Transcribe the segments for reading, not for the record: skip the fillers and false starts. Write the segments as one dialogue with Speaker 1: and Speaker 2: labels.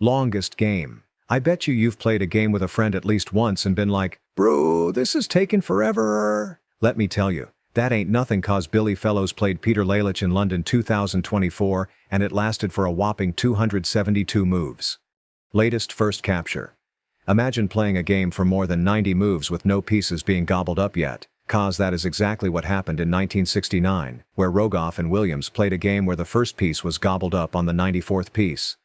Speaker 1: Longest game. I bet you've played a game with a friend at least once and been like, "Bro, this is taking forever." Let me tell you, that ain't nothing, cause Billy Fellows played Peter Lalich in London 2024 and it lasted for a whopping 272 moves. Latest first capture. Imagine playing a game for more than 90 moves with no pieces being gobbled up yet, cause that is exactly what happened in 1969, where Rogoff and Williams played a game where the first piece was gobbled up on the 94th piece.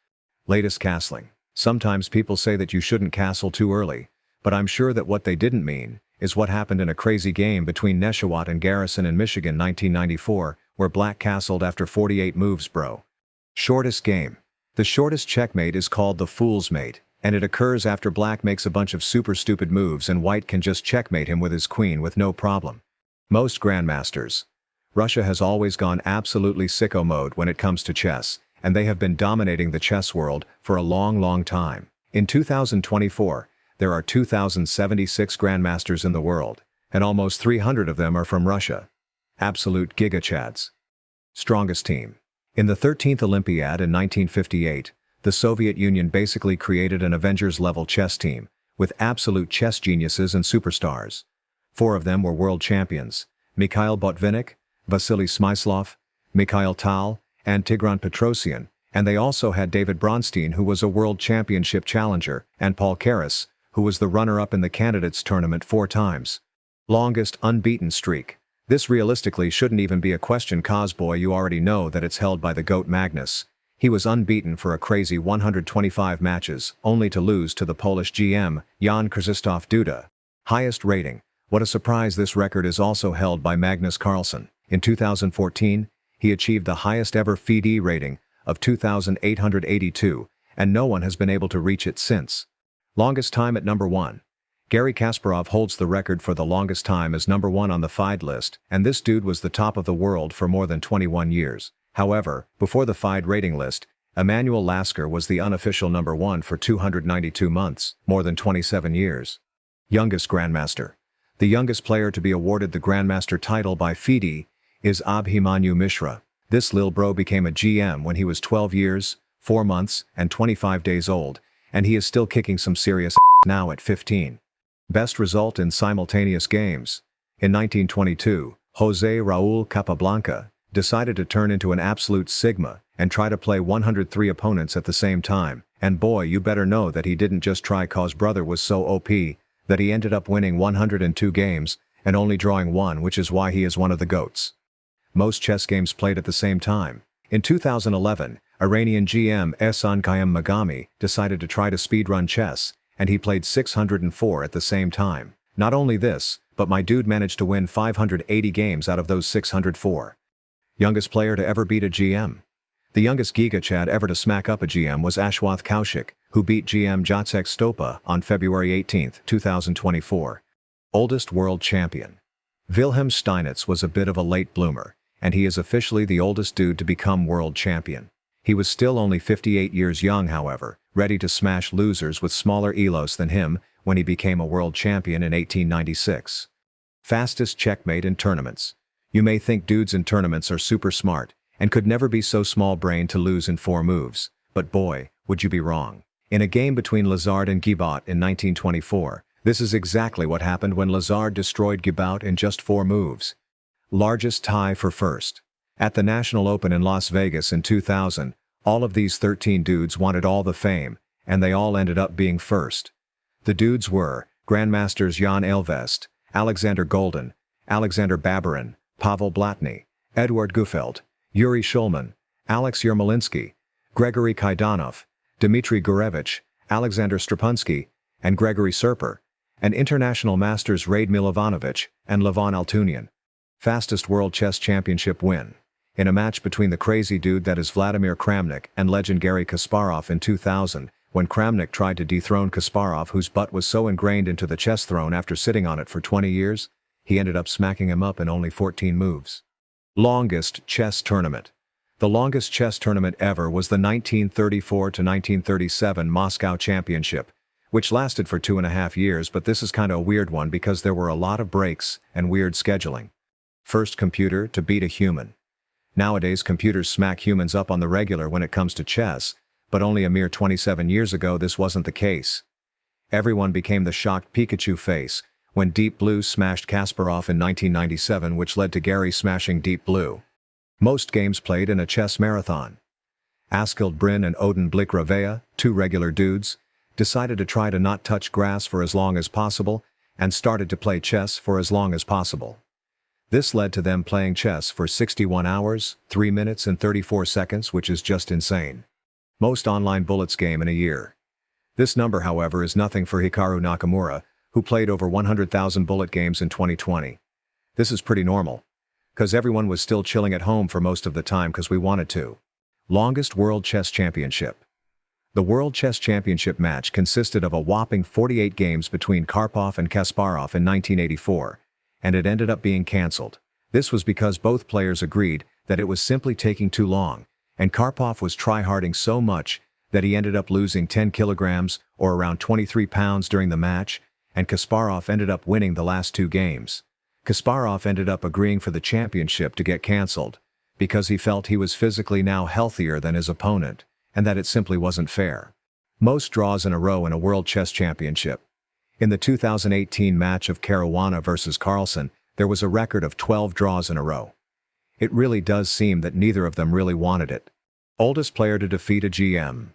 Speaker 1: Latest castling. Sometimes people say that you shouldn't castle too early, but I'm sure that what they didn't mean is what happened in a crazy game between Neshawat and Garrison in Michigan 1994, where Black castled after 48 moves, bro. Shortest game. The shortest checkmate is called the Fool's Mate, and it occurs after Black makes a bunch of super stupid moves and White can just checkmate him with his queen with no problem. Most grandmasters. Russia has always gone absolutely sicko mode when it comes to chess, and they have been dominating the chess world for a long time. In 2024, there are 2,076 grandmasters in the world, and almost 300 of them are from Russia. Absolute gigachads. Strongest team. In the 13th Olympiad in 1958, the Soviet Union basically created an Avengers-level chess team, with absolute chess geniuses and superstars. 4 of them were world champions: Mikhail Botvinnik, Vasily Smyslov, Mikhail Tal, and Tigran Petrosian, and they also had David Bronstein, who was a world championship challenger, and Paul Keres, who was the runner-up in the candidates tournament 4 times. Longest unbeaten streak. This realistically shouldn't even be a question, cause boy, you already know that it's held by the GOAT Magnus. He was unbeaten for a crazy 125 matches, only to lose to the Polish GM, Jan Krzysztof Duda. Highest rating. What a surprise, this record is also held by Magnus Carlsen. In 2014, he achieved the highest ever FIDE rating of 2,882, and no one has been able to reach it since. Longest time at number 1. Garry Kasparov holds the record for the longest time as number 1 on the FIDE list, and this dude was the top of the world for more than 21 years. However, before the FIDE rating list, Emanuel Lasker was the unofficial number 1 for 292 months, more than 27 years. Youngest Grandmaster. The youngest player to be awarded the Grandmaster title by FIDE is Abhimanyu Mishra. This lil bro became a GM when he was 12 years, 4 months, and 25 days old, and he is still kicking some serious now at 15. Best result in simultaneous games. In 1922, Jose Raul Capablanca decided to turn into an absolute sigma and try to play 103 opponents at the same time, and boy, you better know that he didn't just try, cause brother was so OP that he ended up winning 102 games and only drawing 1, which is why he is one of the GOATs. Most chess games played at the same time. In 2011, Iranian GM Ehsan Qayyum Magami decided to try to speedrun chess, and he played 604 at the same time. Not only this, but my dude managed to win 580 games out of those 604. Youngest player to ever beat a GM. The youngest Giga Chad ever to smack up a GM was Ashwath Kaushik, who beat GM Jacek Stopa on February 18, 2024. Oldest world champion. Wilhelm Steinitz was a bit of a late bloomer, and he is officially the oldest dude to become world champion. He was still only 58 years young, however, ready to smash losers with smaller elos than him when he became a world champion in 1896. Fastest checkmate in tournaments. You may think dudes in tournaments are super smart, and could never be so small-brained to lose in 4 moves, but boy, would you be wrong. In a game between Lazard and Guibaut in 1924, this is exactly what happened when Lazard destroyed Guibaut in just 4 moves. Largest tie for first. At the National Open in Las Vegas in 2000, all of these 13 dudes wanted all the fame, and they all ended up being first. The dudes were Grandmasters Jan Elvest, Alexander Golden, Alexander Baburin, Pavel Blatny, Edward Gufeld, Yuri Shulman, Alex Yermolinsky, Gregory Kaidanov, Dmitry Gurevich, Alexander Strapunsky, and Gregory Serper, and international masters Raid Milovanovic and Levon Altunian. Fastest World Chess Championship win. In a match between the crazy dude that is Vladimir Kramnik and legend Garry Kasparov in 2000, when Kramnik tried to dethrone Kasparov, whose butt was so ingrained into the chess throne after sitting on it for 20 years, he ended up smacking him up in only 14 moves. Longest chess tournament. The longest chess tournament ever was the 1934 to 1937 Moscow Championship, which lasted for 2.5 years, but this is kinda a weird one because there were a lot of breaks and weird scheduling. First computer to beat a human. Nowadays computers smack humans up on the regular when it comes to chess, But only a mere 27 years ago this wasn't the case. Everyone became the shocked Pikachu face when Deep Blue smashed Kasparov in 1997, which led to Gary smashing Deep Blue. Most games played in a chess marathon. Askild Bryn and Odin Blick-Ravea, two regular dudes, decided to try to not touch grass for as long as possible and started to play chess for as long as possible. This led to them playing chess for 61 hours, 3 minutes and 34 seconds, which is just insane. Most online bullets game in a year. This number, however, is nothing for Hikaru Nakamura, who played over 100,000 bullet games in 2020. This is pretty normal. 'Cause everyone was still chilling at home for most of the time 'cause we wanted to. Longest World Chess Championship. The World Chess Championship match consisted of a whopping 48 games between Karpov and Kasparov in 1984, and it ended up being cancelled. This was because both players agreed that it was simply taking too long, and Karpov was tryharding so much that he ended up losing 10 kilograms, or around 23 pounds during the match, and Kasparov ended up winning the last two games. Kasparov ended up agreeing for the championship to get cancelled, because he felt he was physically now healthier than his opponent, and that it simply wasn't fair. Most draws in a row in a World Chess Championship. In the 2018 match of Caruana versus Carlsen, there was a record of 12 draws in a row. It really does seem that neither of them really wanted it. Oldest player to defeat a GM.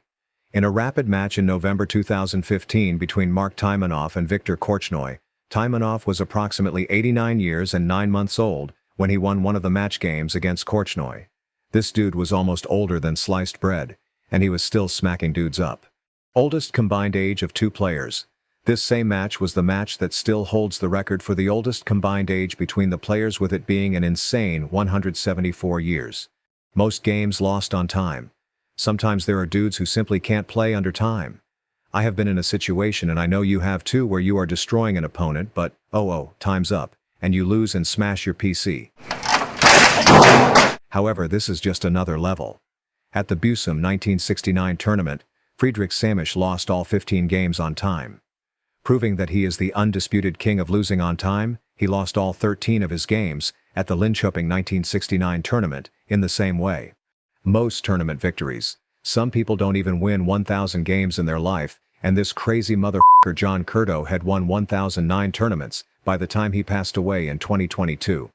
Speaker 1: In a rapid match in November 2015 between Mark Taimanov and Viktor Korchnoi, Taimanov was approximately 89 years and 9 months old when he won one of the match games against Korchnoi. This dude was almost older than sliced bread, and he was still smacking dudes up. Oldest combined age of two players. This same match was the match that still holds the record for the oldest combined age between the players, with it being an insane 174 years. Most games lost on time. Sometimes there are dudes who simply can't play under time. I have been in a situation, and I know you have too, where you are destroying an opponent but, time's up, and you lose and smash your PC. However, this is just another level. At the Busum 1969 tournament, Friedrich Samisch lost all 15 games on time. Proving that he is the undisputed king of losing on time, he lost all 13 of his games at the Linköping 1969 tournament in the same way. Most tournament victories. Some people don't even win 1,000 games in their life, and this crazy motherfucker John Curto had won 1,009 tournaments by the time he passed away in 2022.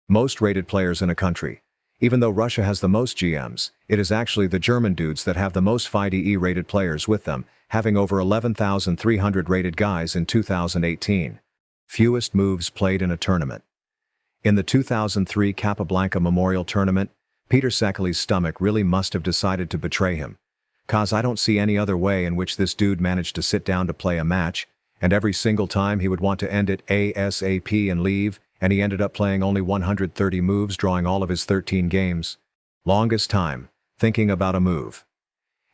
Speaker 1: Most rated players in a country. Even though Russia has the most GMs, it is actually the German dudes that have the most FIDE rated players with them, having over 11,300 rated guys in 2018. Fewest moves played in a tournament. In the 2003 Capablanca Memorial Tournament, Peter Sakali's stomach really must have decided to betray him. 'Cause I don't see any other way in which this dude managed to sit down to play a match, and every single time he would want to end it ASAP and leave, and he ended up playing only 130 moves, drawing all of his 13 games. Longest time thinking about a move.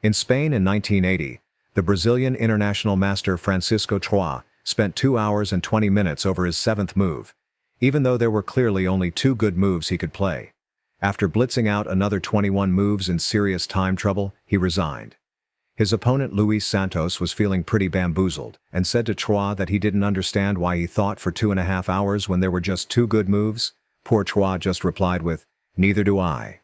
Speaker 1: In Spain in 1980, the Brazilian international master Francisco Troa spent 2 hours and 20 minutes over his 7th move, even though there were clearly only 2 good moves he could play. After blitzing out another 21 moves in serious time trouble, he resigned. His opponent Luis Santos was feeling pretty bamboozled and said to Troa that he didn't understand why he thought for 2.5 hours when there were just 2 good moves. Poor Troa just replied with, "Neither do I."